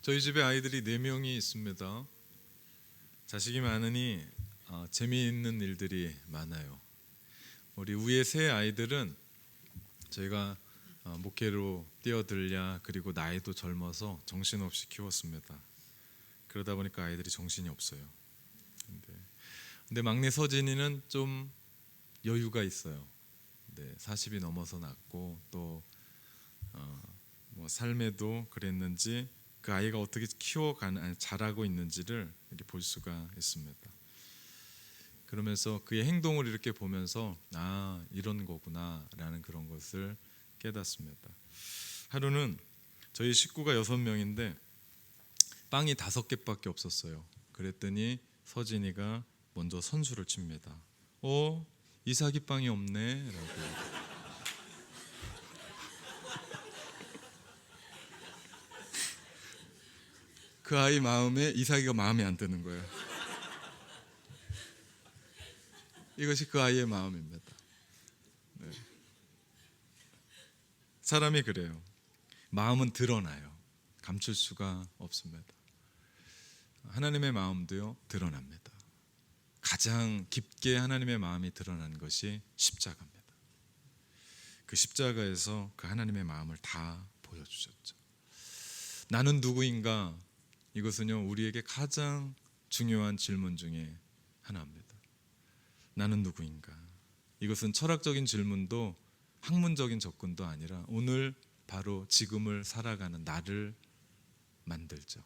저희 집에 아이들이 4명이 있습니다. 자식이 많으니 재미있는 일들이 많아요. 우리 위에 세 아이들은 저희가 목회로 뛰어들랴 그리고 나이도 젊어서 정신없이 키웠습니다. 그러다 보니까 아이들이 정신이 없어요. 근데 막내 서진이는 좀 여유가 있어요. 40이 넘어서 낳고 또 삶에도 그랬는지 그 아이가 어떻게 자라고 있는지를 이렇게 볼 수가 있습니다. 그러면서 그의 행동을 이렇게 보면서 이런 거구나라는 그런 것을 깨닫습니다. 하루는 저희 식구가 6명인데 빵이 5개밖에 없었어요. 그랬더니 서진이가 먼저 선수를 칩니다. 이삭이 빵이 없네 라고. 그 아이 마음에 이삭이가 마음에 안 드는 거예요. 이것이 그 아이의 마음입니다. 사람이 그래요. 마음은 드러나요. 감출 수가 없습니다. 하나님의 마음도요, 드러납니다. 가장 깊게 하나님의 마음이 드러난 것이 십자가입니다. 그 십자가에서 그 하나님의 마음을 다 보여주셨죠. 나는 누구인가? 이것은요, 우리에게 가장 중요한 질문 중에 하나입니다. 나는 누구인가? 이것은 철학적인 질문도 학문적인 접근도 아니라 오늘 바로 지금을 살아가는 나를 만들죠.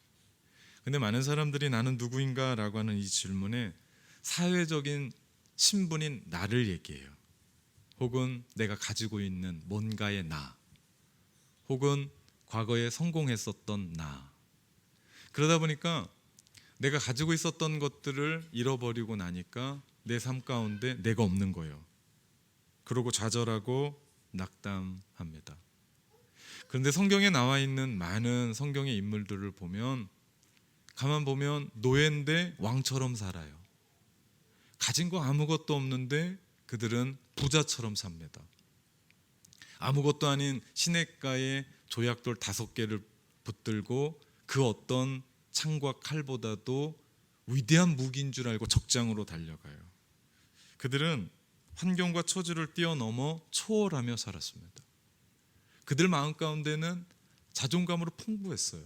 근데 많은 사람들이 나는 누구인가 라고 하는 이 질문에 사회적인 신분인 나를 얘기해요. 혹은 내가 가지고 있는 뭔가의 나, 혹은 과거에 성공했었던 나. 그러다 보니까 내가 가지고 있었던 것들을 잃어버리고 나니까 내 삶 가운데 내가 없는 거예요. 그러고 좌절하고 낙담합니다. 그런데 성경에 나와 있는 많은 성경의 인물들을 보면 가만 보면 노예인데 왕처럼 살아요. 가진 거 아무것도 없는데 그들은 부자처럼 삽니다. 아무것도 아닌 시냇가에 조약돌 5개를 붙들고 그 어떤 창과 칼보다도 위대한 무기인 줄 알고 적장으로 달려가요. 그들은 환경과 처지를 뛰어넘어 초월하며 살았습니다. 그들 마음 가운데는 자존감으로 풍부했어요.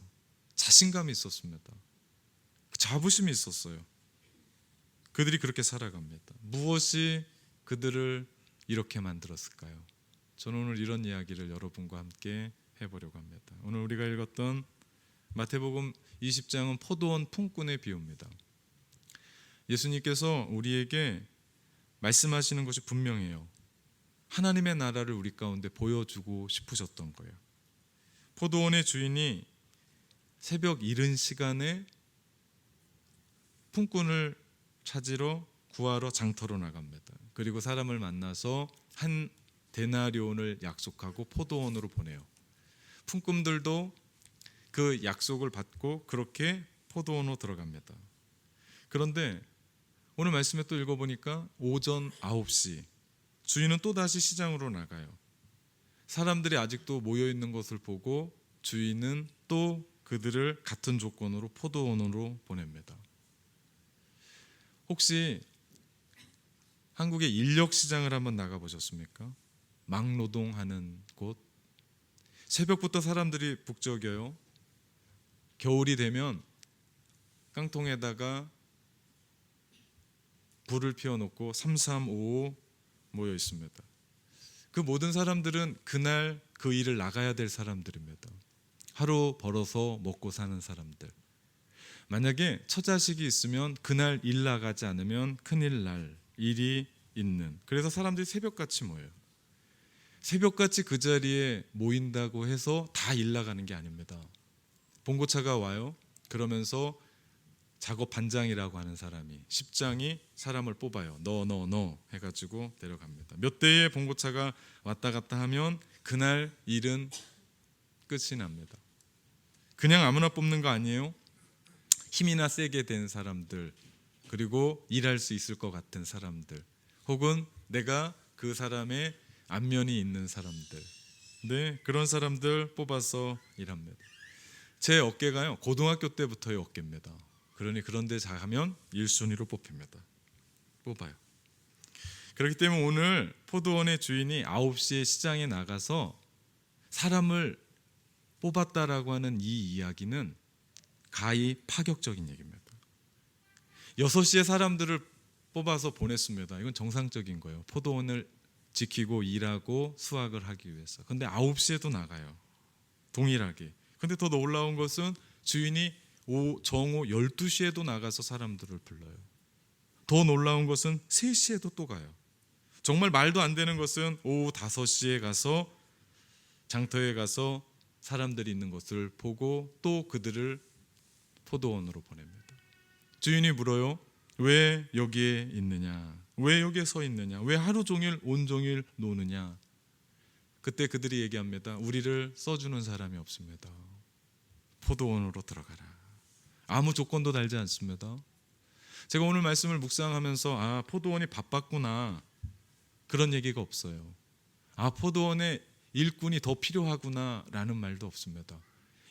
자신감이 있었습니다. 자부심이 있었어요. 그들이 그렇게 살아갑니다. 무엇이 그들을 이렇게 만들었을까요? 저는 오늘 이런 이야기를 여러분과 함께 해보려고 합니다. 오늘 우리가 읽었던 마태복음 20장은 포도원 품꾼의 비유입니다. 예수님께서 우리에게 말씀하시는 것이 분명해요. 하나님의 나라를 우리 가운데 보여주고 싶으셨던 거예요. 포도원의 주인이 새벽 이른 시간에 품꾼을 찾으러 구하러 장터로 나갑니다. 그리고 사람을 만나서 한 데나리온을 약속하고 포도원으로 보내요. 품꾼들도 그 약속을 받고 그렇게 포도원으로 들어갑니다. 그런데 오늘 말씀에 또 읽어보니까 오전 9시 주인은 또다시 시장으로 나가요. 사람들이 아직도 모여있는 것을 보고 주인은 또 그들을 같은 조건으로 포도원으로 보냅니다. 혹시 한국의 인력시장을 한번 나가보셨습니까? 막노동하는 곳. 새벽부터 사람들이 북적여요. 겨울이 되면 깡통에다가 불을 피워놓고 3355 모여 있습니다. 그 모든 사람들은 그날 그 일을 나가야 될 사람들입니다. 하루 벌어서 먹고 사는 사람들. 만약에 처자식이 있으면 그날 일 나가지 않으면 큰일 날 일이 있는. 그래서 사람들이 새벽같이 모여요. 새벽같이 그 자리에 모인다고 해서 다 일 나가는 게 아닙니다. 봉고차가 와요. 그러면서 작업 반장이라고 하는 사람이 10장이 사람을 뽑아요. 너 해가지고 내려갑니다. 몇 대의 봉고차가 왔다 갔다 하면 그날 일은 끝이 납니다. 그냥 아무나 뽑는 거 아니에요. 힘이나 세게 된 사람들, 그리고 일할 수 있을 것 같은 사람들, 혹은 내가 그 사람의 안면이 있는 사람들, 그런 사람들 뽑아서 일합니다. 제 어깨가요 고등학교 때부터의 어깨입니다. 그러니 그런데 가면 1순위로 뽑아요. 그렇기 때문에 오늘 포도원의 주인이 9시에 시장에 나가서 사람을 뽑았다라고 하는 이 이야기는 가히 파격적인 얘기입니다. 6시에 사람들을 뽑아서 보냈습니다. 이건 정상적인 거예요. 포도원을 지키고 일하고 수확을 하기 위해서. 근데 9시에도 나가요. 동일하게. 근데 더 놀라운 것은 주인이 정오 12시에도 나가서 사람들을 불러요. 더 놀라운 것은 3시에도 또 가요. 정말 말도 안 되는 것은 오후 5시에 가서 장터에 가서 사람들이 있는 것을 보고 또 그들을 포도원으로 보냅니다. 주인이 물어요. 왜 여기에 있느냐? 왜 여기에 서 있느냐? 왜 하루 종일 온종일 노느냐? 그때 그들이 얘기합니다. 우리를 써주는 사람이 없습니다. 포도원으로 들어가라. 아무 조건도 달지 않습니다. 제가 오늘 말씀을 묵상하면서 포도원이 바빴구나 그런 얘기가 없어요. 포도원에 일꾼이 더 필요하구나 라는 말도 없습니다.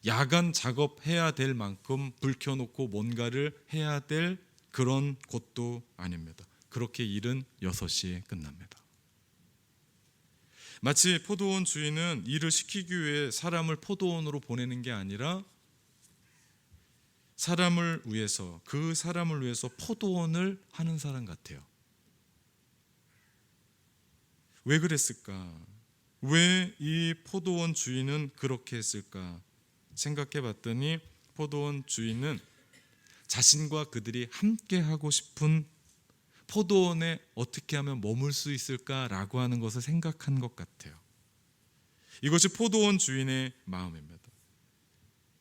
야간 작업해야 될 만큼 불 켜놓고 뭔가를 해야 될 그런 곳도 아닙니다. 그렇게 일은 6시에 끝납니다. 마치 포도원 주인은 일을 시키기 위해 사람을 포도원으로 보내는 게 아니라 그 사람을 위해서 포도원을 하는 사람 같아요. 왜 그랬을까? 왜 이 포도원 주인은 그렇게 했을까? 생각해 봤더니 포도원 주인은 자신과 그들이 함께 하고 싶은 포도원에 어떻게 하면 머물 수 있을까라고 하는 것을 생각한 것 같아요. 이것이 포도원 주인의 마음입니다.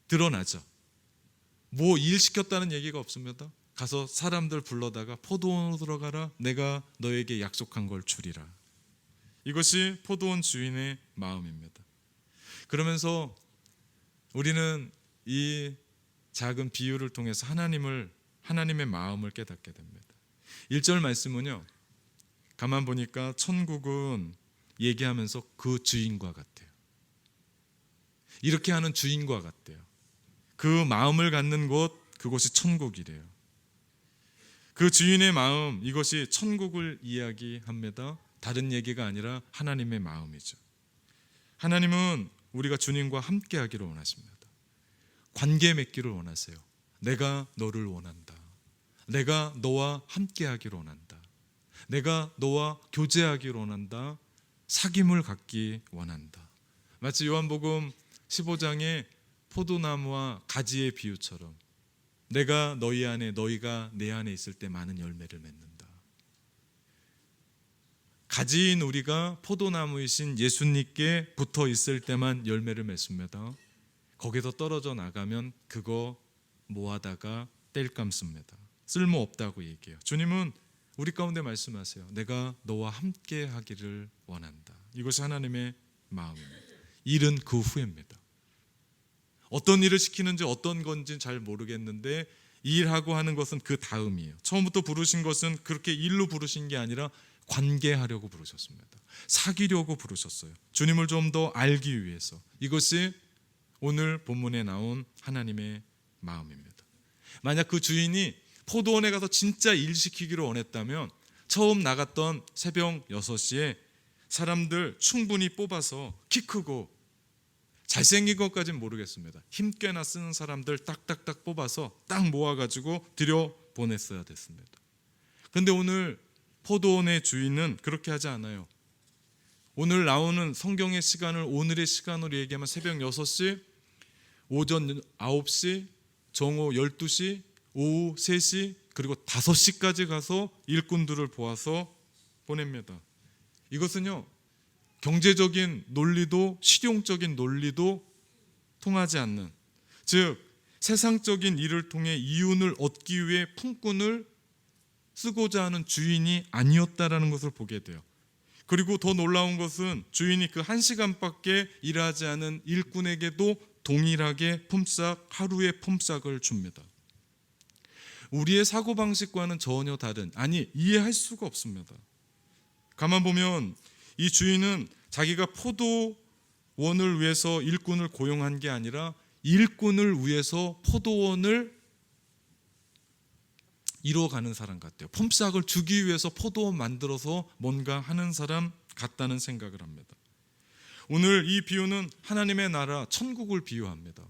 드러나죠. 뭐 일 시켰다는 얘기가 없습니다. 가서 사람들 불러다가 포도원으로 들어가라. 내가 너에게 약속한 걸 주리라. 이것이 포도원 주인의 마음입니다. 그러면서 우리는 이 작은 비유를 통해서 하나님의 마음을 깨닫게 됩니다. 1절 말씀은요. 가만 보니까 천국은 얘기하면서 그 주인과 같아요. 이렇게 하는 주인과 같대요. 그 마음을 갖는 곳, 그곳이 천국이래요. 그 주인의 마음, 이것이 천국을 이야기합니다. 다른 얘기가 아니라 하나님의 마음이죠. 하나님은 우리가 주님과 함께 하기를 원하십니다. 관계 맺기를 원하세요. 내가 너를 원한다. 내가 너와 함께 하기를 원한다. 내가 너와 교제하기를 원한다. 사귐을 갖기 원한다. 마치 요한복음 15장의 포도나무와 가지의 비유처럼 내가 너희 안에 너희가 내 안에 있을 때 많은 열매를 맺는다. 가지인 우리가 포도나무이신 예수님께 붙어 있을 때만 열매를 맺습니다. 거기서 떨어져 나가면 그거 모아다가 뗄 감습니다. 쓸모없다고 얘기해요. 주님은 우리 가운데 말씀하세요. 내가 너와 함께 하기를 원한다. 이것이 하나님의 마음입니다. 일은 그 후입니다. 어떤 일을 시키는지 어떤 건지 잘 모르겠는데 일하고 하는 것은 그 다음이에요. 처음부터 부르신 것은 그렇게 일로 부르신 게 아니라 관계하려고 부르셨습니다. 사귀려고 부르셨어요. 주님을 좀 더 알기 위해서. 이것이 오늘 본문에 나온 하나님의 마음입니다. 만약 그 주인이 포도원에 가서 진짜 일 시키기를 원했다면 처음 나갔던 새벽 6시에 사람들 충분히 뽑아서 키 크고 잘생긴 것까지는 모르겠습니다. 힘 꽤나 쓰는 사람들 딱딱딱 뽑아서 딱 모아가지고 들여보냈어야 됐습니다. 그런데 오늘 포도원의 주인은 그렇게 하지 않아요. 오늘 나오는 성경의 시간을 오늘의 시간으로 얘기하면 새벽 6시, 오전 9시, 정오 12시, 오후 3시, 그리고 5시까지 가서 일꾼들을 보아서 보냅니다. 이것은요, 경제적인 논리도 실용적인 논리도 통하지 않는, 즉 세상적인 일을 통해 이윤을 얻기 위해 품꾼을 쓰고자 하는 주인이 아니었다라는 것을 보게 돼요. 그리고 더 놀라운 것은 주인이 그 1시간밖에 일하지 않은 일꾼에게도 동일하게 하루의 품삯을 줍니다. 우리의 사고방식과는 전혀 다른, 이해할 수가 없습니다. 가만 보면 이 주인은 자기가 포도원을 위해서 일꾼을 고용한 게 아니라 일꾼을 위해서 포도원을 이루어가는 사람 같아요. 폼싹을 주기 위해서 포도원 만들어서 뭔가 하는 사람 같다는 생각을 합니다. 오늘 이 비유는 하나님의 나라 천국을 비유합니다.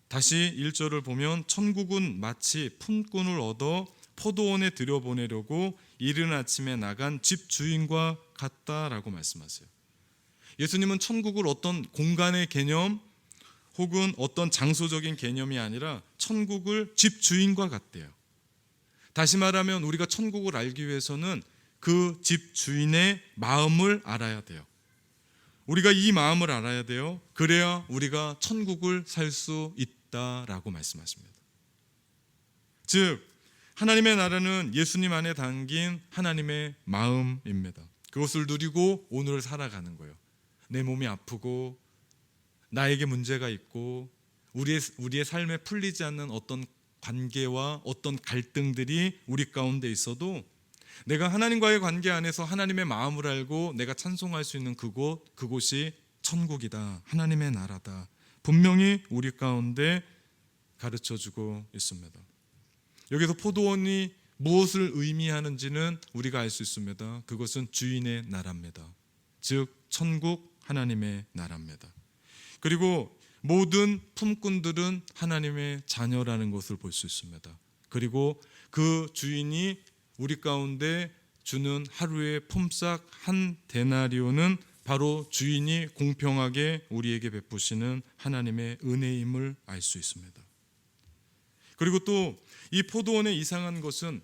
다시 1절을 보면 천국은 마치 품꾼을 얻어 포도원에 들여보내려고 이른 아침에 나간 집 주인과 같다라고 말씀하세요. 예수님은 천국을 어떤 공간의 개념 혹은 어떤 장소적인 개념이 아니라 천국을 집 주인과 같대요. 다시 말하면 우리가 천국을 알기 위해서는 그 집 주인의 마음을 알아야 돼요. 우리가 이 마음을 알아야 돼요. 그래야 우리가 천국을 살 수 있다라고 말씀하십니다. 즉 하나님의 나라는 예수님 안에 담긴 하나님의 마음입니다. 그것을 누리고 오늘을 살아가는 거예요. 내 몸이 아프고 나에게 문제가 있고 우리의 삶에 풀리지 않는 어떤 관계와 어떤 갈등들이 우리 가운데 있어도 내가 하나님과의 관계 안에서 하나님의 마음을 알고 내가 찬송할 수 있는 그곳이 천국이다. 하나님의 나라다. 분명히 우리 가운데 가르쳐주고 있습니다. 여기서 포도원이 무엇을 의미하는지는 우리가 알 수 있습니다. 그것은 주인의 나라입니다. 즉 천국 하나님의 나라입니다. 그리고 모든 품꾼들은 하나님의 자녀라는 것을 볼 수 있습니다. 그리고 그 주인이 우리 가운데 주는 하루의 폼싹 한 데나리오는 바로 주인이 공평하게 우리에게 베푸시는 하나님의 은혜임을 알 수 있습니다. 그리고 또 이 포도원의 이상한 것은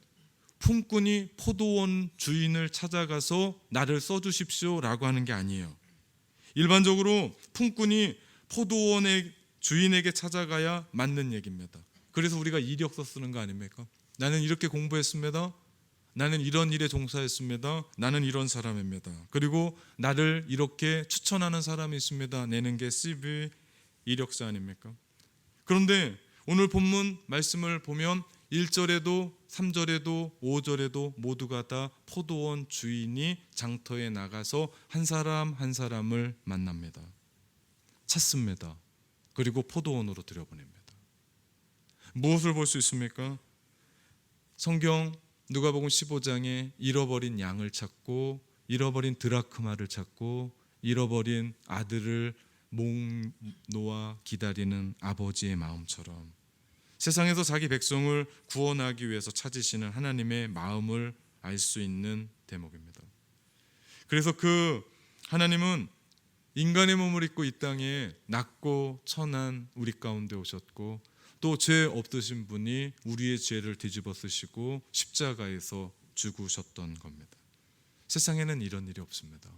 품꾼이 포도원 주인을 찾아가서 나를 써주십시오 라고 하는 게 아니에요. 일반적으로 품꾼이 포도원의 주인에게 찾아가야 맞는 얘기입니다. 그래서 우리가 이력서 쓰는 거 아닙니까? 나는 이렇게 공부했습니다. 나는 이런 일에 종사했습니다. 나는 이런 사람입니다. 그리고 나를 이렇게 추천하는 사람이 있습니다. 내는 게 CV 이력서 아닙니까? 그런데 오늘 본문 말씀을 보면 1절에도 3절에도 5절에도 모두가 다 포도원 주인이 장터에 나가서 한 사람 한 사람을 만납니다. 찾습니다. 그리고 포도원으로 들여보냅니다. 무엇을 볼 수 있습니까? 성경 누가복음 15장에 잃어버린 양을 찾고 잃어버린 드라크마를 찾고 잃어버린 아들을 목 놓아 기다리는 아버지의 마음처럼 세상에서 자기 백성을 구원하기 위해서 찾으시는 하나님의 마음을 알 수 있는 대목입니다. 그래서 그 하나님은 인간의 몸을 입고 이 땅에 낮고 천한 우리 가운데 오셨고 또 죄 없으신 분이 우리의 죄를 뒤집어 쓰시고 십자가에서 죽으셨던 겁니다. 세상에는 이런 일이 없습니다.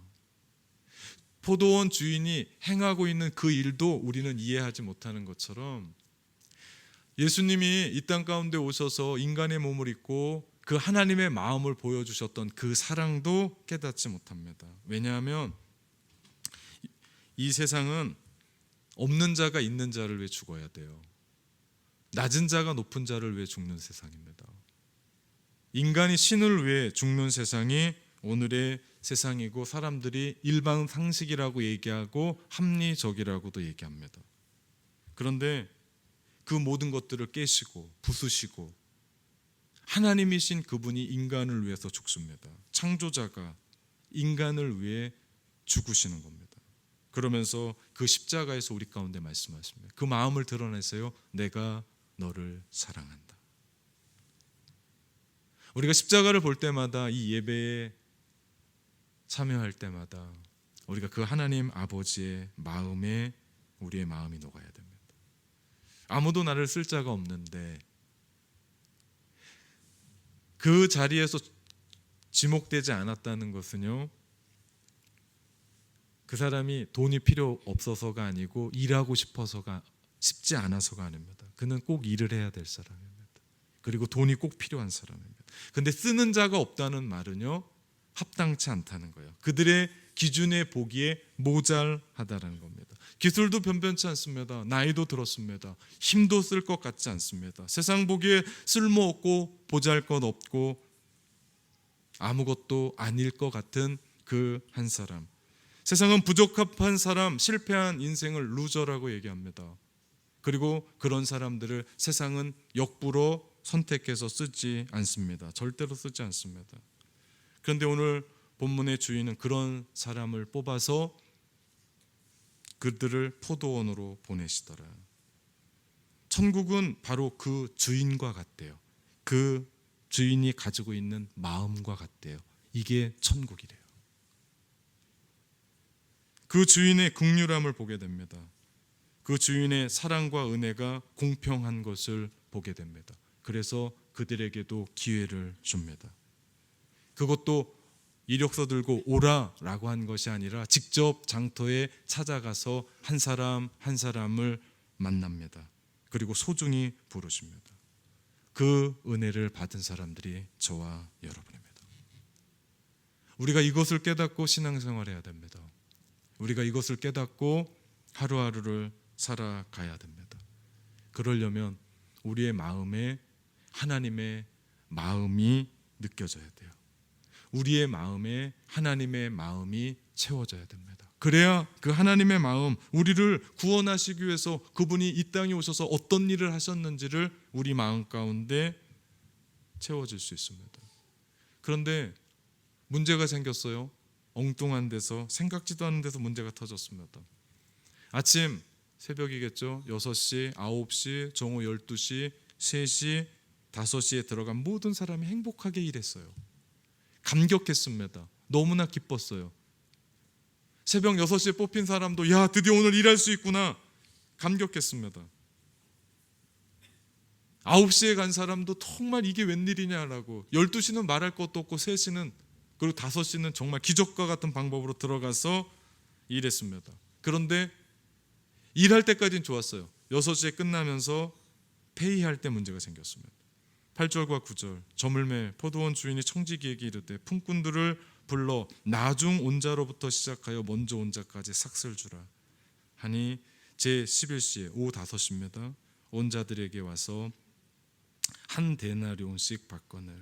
포도원 주인이 행하고 있는 그 일도 우리는 이해하지 못하는 것처럼 예수님이 이 땅 가운데 오셔서 인간의 몸을 입고 그 하나님의 마음을 보여주셨던 그 사랑도 깨닫지 못합니다. 왜냐하면 이 세상은 없는 자가 있는 자를 위해 죽어야 돼요. 낮은 자가 높은 자를 위해 죽는 세상입니다. 인간이 신을 위해 죽는 세상이 오늘의 세상이고 사람들이 일반 상식이라고 얘기하고 합리적이라고도 얘기합니다. 그런데 그 모든 것들을 깨시고 부수시고 하나님이신 그분이 인간을 위해서 죽습니다. 창조자가 인간을 위해 죽으시는 겁니다. 그러면서 그 십자가에서 우리 가운데 말씀하십니다. 그 마음을 드러내세요. 내가 너를 사랑한다. 우리가 십자가를 볼 때마다 이 예배에 참여할 때마다 우리가 그 하나님 아버지의 마음에 우리의 마음이 녹아야 됩니다. 아무도 나를 쓸 자가 없는데 그 자리에서 지목되지 않았다는 것은요, 그 사람이 돈이 필요 없어서가 아니고 일하고 싶어서가 쉽지 않아서가 아닙니다. 그는 꼭 일을 해야 될 사람입니다. 그리고 돈이 꼭 필요한 사람입니다. 근데 쓰는 자가 없다는 말은요, 합당치 않다는 거예요. 그들의 기준에 보기에 모자라다라는 겁니다. 기술도 변변치 않습니다. 나이도 들었습니다. 힘도 쓸 것 같지 않습니다. 세상 보기에 쓸모없고 보잘것없고 아무것도 아닐 것 같은 그 한 사람. 세상은 부적합한 사람, 실패한 인생을 루저라고 얘기합니다. 그리고 그런 사람들을 세상은 역부로 선택해서 쓰지 않습니다. 절대로 쓰지 않습니다. 그런데 오늘 본문의 주인은 그런 사람을 뽑아서 그들을 포도원으로 보내시더라. 천국은 바로 그 주인과 같대요. 그 주인이 가지고 있는 마음과 같대요. 이게 천국이래요. 그 주인의 긍휼함을 보게 됩니다. 그 주인의 사랑과 은혜가 공평한 것을 보게 됩니다. 그래서 그들에게도 기회를 줍니다. 그것도 이력서 들고 오라라고 한 것이 아니라 직접 장터에 찾아가서 한 사람 한 사람을 만납니다. 그리고 소중히 부르십니다. 그 은혜를 받은 사람들이 저와 여러분입니다. 우리가 이것을 깨닫고 신앙생활해야 됩니다. 우리가 이것을 깨닫고 하루하루를 살아가야 됩니다. 그러려면 우리의 마음에 하나님의 마음이 느껴져야 돼요. 우리의 마음에 하나님의 마음이 채워져야 됩니다. 그래야 그 하나님의 마음, 우리를 구원하시기 위해서 그분이 이 땅에 오셔서 어떤 일을 하셨는지를 우리 마음 가운데 채워질 수 있습니다. 그런데 문제가 생겼어요. 엉뚱한 데서, 생각지도 않은 데서 문제가 터졌습니다. 아침 새벽이겠죠. 6시, 9시, 정오 12시, 3시, 5시에 들어간 모든 사람이 행복하게 일했어요. 감격했습니다. 너무나 기뻤어요. 새벽 6시에 뽑힌 사람도 야, 드디어 오늘 일할 수 있구나. 감격했습니다. 9시에 간 사람도 정말 이게 웬일이냐라고, 12시는 말할 것도 없고 3시는, 그리고 5시는 정말 기적과 같은 방법으로 들어가서 일했습니다. 그런데 일할 때까지는 좋았어요. 6시에 끝나면서 회의할 때 문제가 생겼습니다. 8절과 9절, 저물매 포도원 주인이 청지기에게 이르되 품꾼들을 불러 나중 온 자로부터 시작하여 먼저 온 자까지 삭슬 주라 하니 제 11시에 오후 5시입니다. 온 자들에게 와서 한 데나리온씩 받거늘.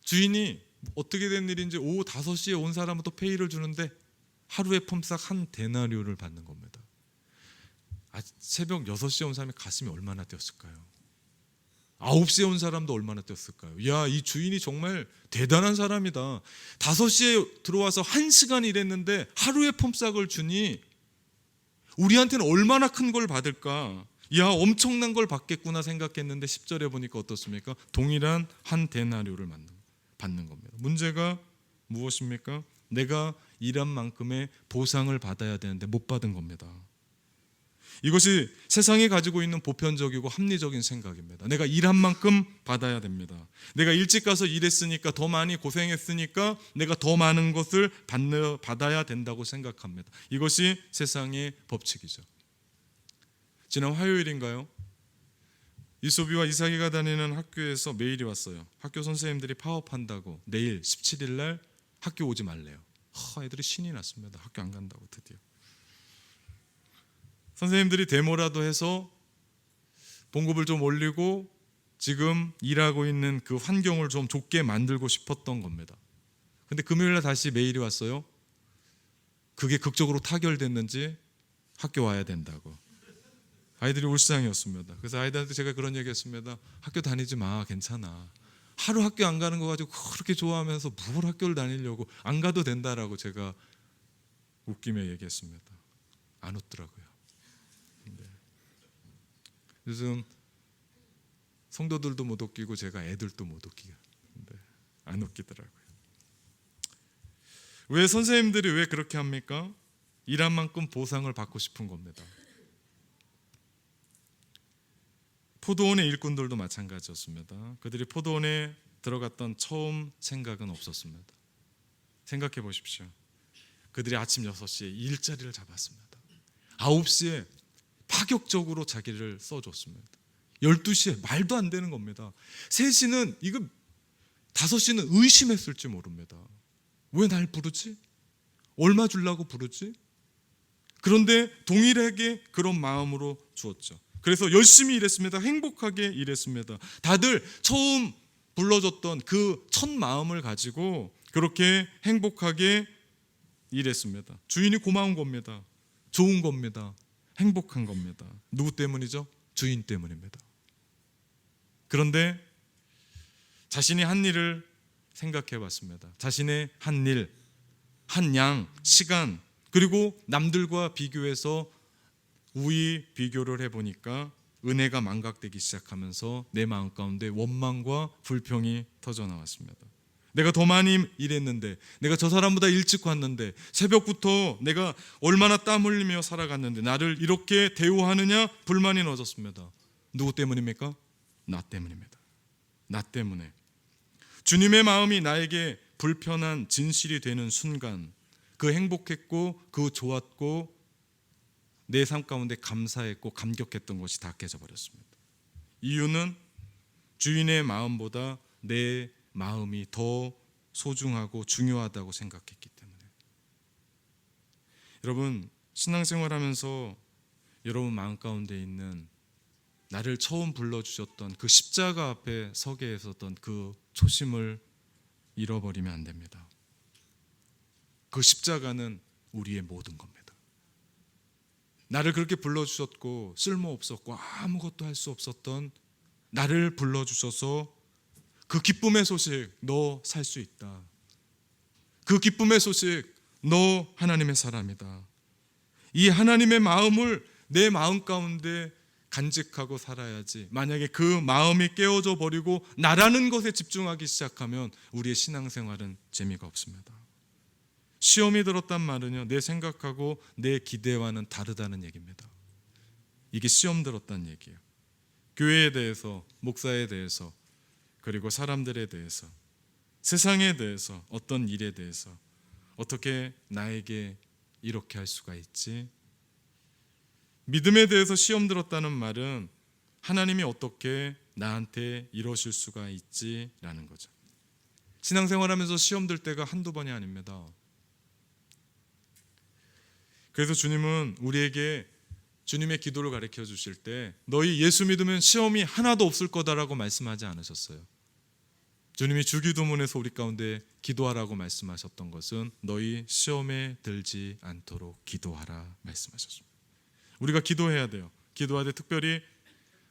주인이 어떻게 된 일인지 오후 5시에 온 사람부터 페이를 주는데 하루에 펌싹 한 데나리온을 받는 겁니다. 새벽 6시에 온 사람의 가슴이 얼마나 뛰었을까요? 9시에 온 사람도 얼마나 뛰었을까요? 야, 이 주인이 정말 대단한 사람이다. 5시에 들어와서 1시간 일했는데 하루에 펌싹을 주니 우리한테는 얼마나 큰 걸 받을까? 야, 엄청난 걸 받겠구나 생각했는데 10절에 보니까 어떻습니까? 동일한 한 데나리온을 받는 겁니다. 문제가 무엇입니까? 내가 일한 만큼의 보상을 받아야 되는데 못 받은 겁니다. 이것이 세상이 가지고 있는 보편적이고 합리적인 생각입니다. 내가 일한 만큼 받아야 됩니다. 내가 일찍 가서 일했으니까, 더 많이 고생했으니까 내가 더 많은 것을 받아야 된다고 생각합니다. 이것이 세상의 법칙이죠. 지난 화요일인가요? 이소비와 이삭이가 다니는 학교에서 메일이 왔어요. 학교 선생님들이 파업한다고 내일 17일 날 학교 오지 말래요. 애들이 신이 났습니다. 학교 안 간다고 드디어. 선생님들이 데모라도 해서 봉급을 좀 올리고 지금 일하고 있는 그 환경을 좀 좋게 만들고 싶었던 겁니다. 근데 금요일날 다시 메일이 왔어요. 그게 극적으로 타결됐는지 학교 와야 된다고. 아이들이 울상이었습니다. 그래서 아이들한테 제가 그런 얘기했습니다. 학교 다니지 마, 괜찮아. 하루 학교 안 가는 거 가지고 그렇게 좋아하면서 뭘 학교를 다니려고, 안 가도 된다라고 제가 웃기며 얘기했습니다. 안 웃더라고요. 네. 요즘 성도들도 못 웃기고 제가 애들도 못 웃기게, 네. 안 웃기더라고요. 왜 선생님들이 왜 그렇게 합니까? 일한 만큼 보상을 받고 싶은 겁니다. 포도원의 일꾼들도 마찬가지였습니다. 그들이 포도원에 들어갔던 처음 생각은 없었습니다. 생각해 보십시오. 그들이 아침 6시에 일자리를 잡았습니다. 9시에 파격적으로 자기를 써줬습니다. 12시에 말도 안 되는 겁니다. 3시는 이거, 5시는 의심했을지 모릅니다. 왜 날 부르지? 얼마 주려고 부르지? 그런데 동일하게 그런 마음으로 주었죠. 그래서 열심히 일했습니다. 행복하게 일했습니다. 다들 처음 불러줬던 그 첫 마음을 가지고 그렇게 행복하게 일했습니다. 주인이 고마운 겁니다. 좋은 겁니다. 행복한 겁니다. 누구 때문이죠? 주인 때문입니다. 그런데 자신이 한 일을 생각해 봤습니다. 자신의 한 일, 한 양, 시간, 그리고 남들과 비교해서 우위 비교를 해보니까 은혜가 망각되기 시작하면서 내 마음 가운데 원망과 불평이 터져 나왔습니다. 내가 더 많이 일했는데, 내가 저 사람보다 일찍 왔는데, 새벽부터 내가 얼마나 땀 흘리며 살아갔는데 나를 이렇게 대우하느냐, 불만이 넣어졌습니다. 누구 때문입니까? 나 때문입니다. 나 때문에. 주님의 마음이 나에게 불편한 진실이 되는 순간, 그 행복했고 그 좋았고 내 삶 가운데 감사했고 감격했던 것이 다 깨져버렸습니다. 이유는 주인의 마음보다 내 마음이 더 소중하고 중요하다고 생각했기 때문에. 여러분, 신앙생활하면서 여러분 마음 가운데 있는 나를 처음 불러주셨던 그 십자가 앞에 서게 했었던 그 초심을 잃어버리면 안 됩니다. 그 십자가는 우리의 모든 겁니다. 나를 그렇게 불러주셨고 쓸모없었고 아무것도 할 수 없었던 나를 불러주셔서 그 기쁨의 소식, 너 살 수 있다. 그 기쁨의 소식, 너 하나님의 사람이다. 이 하나님의 마음을 내 마음 가운데 간직하고 살아야지. 만약에 그 마음이 깨어져 버리고 나라는 것에 집중하기 시작하면 우리의 신앙생활은 재미가 없습니다. 시험이 들었단 말은요, 내 생각하고 내 기대와는 다르다는 얘기입니다. 이게 시험 들었다는 얘기예요. 교회에 대해서, 목사에 대해서, 그리고 사람들에 대해서, 세상에 대해서, 어떤 일에 대해서 어떻게 나에게 이렇게 할 수가 있지? 믿음에 대해서 시험 들었다는 말은 하나님이 어떻게 나한테 이러실 수가 있지라는 거죠. 신앙생활하면서 시험 들 때가 한두 번이 아닙니다. 그래서 주님은 우리에게 주님의 기도를 가르쳐 주실 때 너희 예수 믿으면 시험이 하나도 없을 거다라고 말씀하지 않으셨어요. 주님이 주기도문에서 우리 가운데 기도하라고 말씀하셨던 것은 너희 시험에 들지 않도록 기도하라 말씀하셨습니다. 우리가 기도해야 돼요. 기도할 때 특별히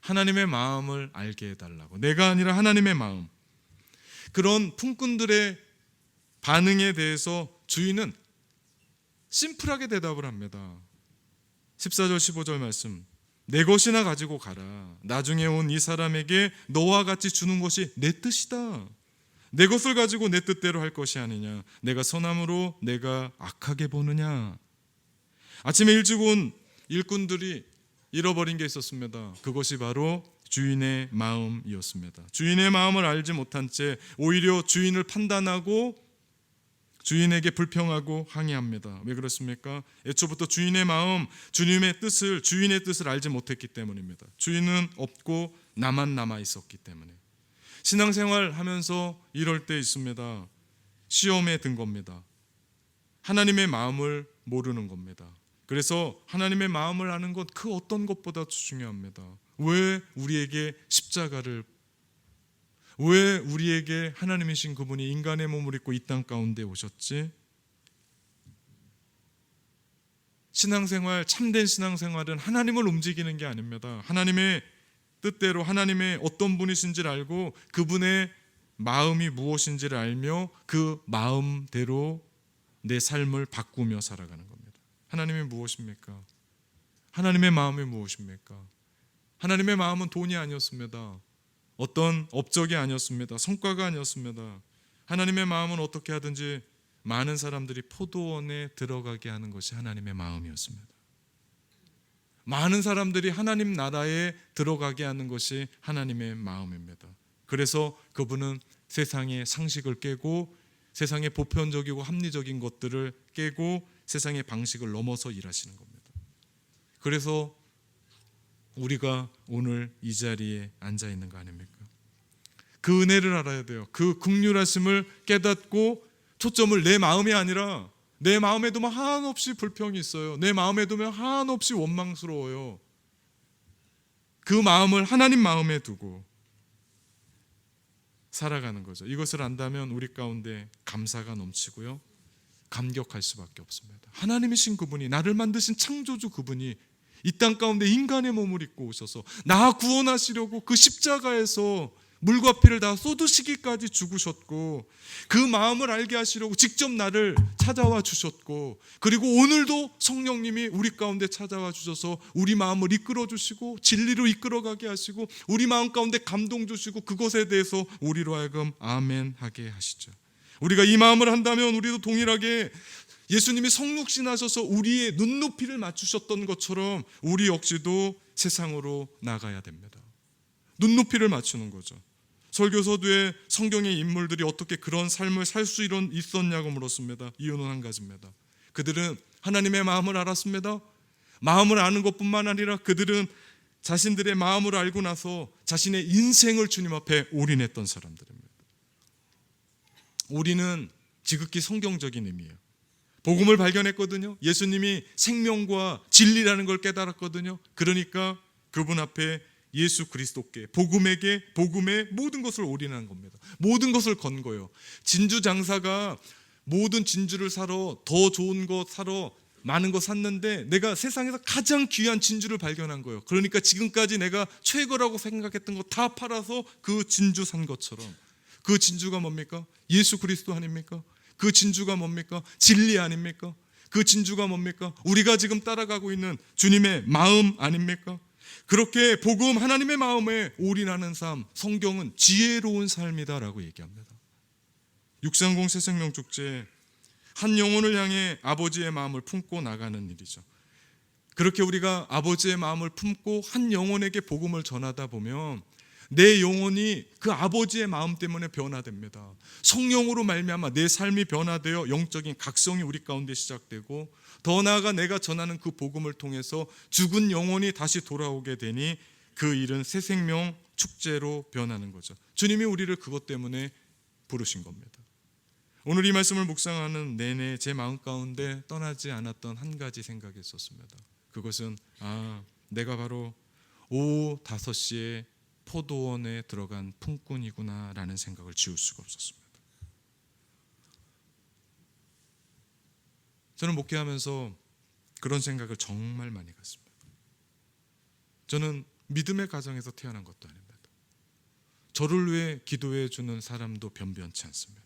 하나님의 마음을 알게 해달라고. 내가 아니라 하나님의 마음. 그런 품꾼들의 반응에 대해서 주인은 심플하게 대답을 합니다. 14절 15절 말씀, 내 것이나 가지고 가라. 나중에 온 이 사람에게 너와 같이 주는 것이 내 뜻이다. 내 것을 가지고 내 뜻대로 할 것이 아니냐. 내가 선함으로 내가 악하게 보느냐. 아침에 일찍 온 일꾼들이 잃어버린 게 있었습니다. 그것이 바로 주인의 마음이었습니다. 주인의 마음을 알지 못한 채 오히려 주인을 판단하고 주인에게 불평하고 항의합니다. 왜 그렇습니까? 애초부터 주인의 마음, 주님의 뜻을, 주인의 뜻을 알지 못했기 때문입니다. 주인은 없고 나만 남아 있었기 때문에. 신앙생활 하면서 이럴 때 있습니다. 시험에 든 겁니다. 하나님의 마음을 모르는 겁니다. 그래서 하나님의 마음을 아는 것 그 어떤 것보다 중요합니다. 왜 우리에게 십자가를, 왜 우리에게 하나님이신 그분이 인간의 몸을 입고 이 땅 가운데 오셨지? 신앙생활, 참된 신앙생활은 하나님을 움직이는 게 아닙니다. 하나님의 뜻대로 하나님의 어떤 분이신지를 알고 그분의 마음이 무엇인지를 알며 그 마음대로 내 삶을 바꾸며 살아가는 겁니다. 하나님이 무엇입니까? 하나님의 마음이 무엇입니까? 하나님의 마음은 돈이 아니었습니다. 어떤 업적이 아니었습니다. 성과가 아니었습니다. 하나님의 마음은 어떻게 하든지 많은 사람들이 포도원에 들어가게 하는 것이 하나님의 마음이었습니다. 많은 사람들이 하나님 나라에 들어가게 하는 것이 하나님의 마음입니다. 그래서 그분은 세상의 상식을 깨고 세상의 보편적이고 합리적인 것들을 깨고 세상의 방식을 넘어서 일하시는 겁니다. 그래서 우리가 오늘 이 자리에 앉아 있는 거 아닙니까? 그 은혜를 알아야 돼요. 그 긍휼하심을 깨닫고 초점을 내 마음이 아니라 내 마음에도 한없이 불평이 있어요. 내 마음에도 한없이 원망스러워요. 그 마음을 하나님 마음에 두고 살아가는 거죠. 이것을 안다면 우리 가운데 감사가 넘치고요. 감격할 수밖에 없습니다. 하나님이신 그분이, 나를 만드신 창조주 그분이 이 땅 가운데 인간의 몸을 입고 오셔서 나 구원하시려고 그 십자가에서 물과 피를 다 쏟으시기까지 죽으셨고, 그 마음을 알게 하시려고 직접 나를 찾아와 주셨고, 그리고 오늘도 성령님이 우리 가운데 찾아와 주셔서 우리 마음을 이끌어 주시고 진리로 이끌어가게 하시고 우리 마음 가운데 감동 주시고 그것에 대해서 우리로 하여금 아멘 하게 하시죠. 우리가 이 마음을 한다면 우리도 동일하게 예수님이 성육신하셔서 우리의 눈높이를 맞추셨던 것처럼 우리 역시도 세상으로 나가야 됩니다. 눈높이를 맞추는 거죠. 설교서도에 성경의 인물들이 어떻게 그런 삶을 살 수 있었냐고 물었습니다. 이유는 한 가지입니다. 그들은 하나님의 마음을 알았습니다. 마음을 아는 것뿐만 아니라 그들은 자신들의 마음을 알고 나서 자신의 인생을 주님 앞에 올인했던 사람들입니다. 올인은 지극히 성경적인 의미예요. 복음을 발견했거든요. 예수님이 생명과 진리라는 걸 깨달았거든요. 그러니까 그분 앞에 예수 그리스도께 복음의 모든 것을 올인한 겁니다. 모든 것을 건 거예요. 진주 장사가 모든 진주를 사러 더 좋은 것 사러 많은 거 샀는데 내가 세상에서 가장 귀한 진주를 발견한 거예요. 그러니까 지금까지 내가 최고라고 생각했던 거 다 팔아서 그 진주 산 것처럼, 그 진주가 뭡니까? 예수 그리스도 아닙니까? 그 진주가 뭡니까? 진리 아닙니까? 그 진주가 뭡니까? 우리가 지금 따라가고 있는 주님의 마음 아닙니까? 그렇게 복음 하나님의 마음에 올인하는 삶, 성경은 지혜로운 삶이다라고 얘기합니다. 630 새생명축제, 한 영혼을 향해 아버지의 마음을 품고 나가는 일이죠. 그렇게 우리가 아버지의 마음을 품고 한 영혼에게 복음을 전하다 보면 내 영혼이 그 아버지의 마음 때문에 변화됩니다. 성령으로 말미암아 내 삶이 변화되어 영적인 각성이 우리 가운데 시작되고, 더 나아가 내가 전하는 그 복음을 통해서 죽은 영혼이 다시 돌아오게 되니 그 일은 새 생명 축제로 변하는 거죠. 주님이 우리를 그것 때문에 부르신 겁니다. 오늘 이 말씀을 묵상하는 내내 제 마음 가운데 떠나지 않았던 한 가지 생각이 있었습니다. 그것은 내가 바로 오후 5시에 포도원에 들어간 품꾼이구나 라는 생각을 지울 수가 없었습니다. 저는 목회하면서 그런 생각을 정말 많이 갖습니다. 저는 믿음의 가정에서 태어난 것도 아닙니다. 저를 위해 기도해 주는 사람도 변변치 않습니다.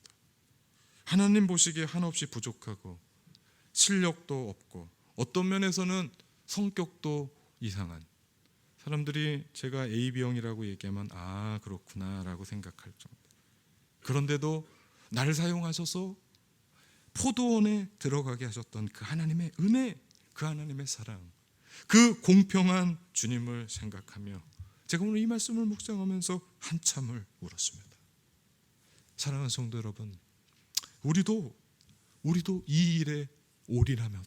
하나님 보시기에 한없이 부족하고 실력도 없고 어떤 면에서는 성격도 이상한 사람들이 제가 AB형이라고 얘기하면 그렇구나 라고 생각할 정도. 그런데도 나를 사용하셔서 포도원에 들어가게 하셨던 그 하나님의 은혜, 그 하나님의 사랑, 그 공평한 주님을 생각하며 제가 오늘 이 말씀을 묵상하면서 한참을 울었습니다. 사랑하는 성도 여러분, 우리도 이 일에 올인하면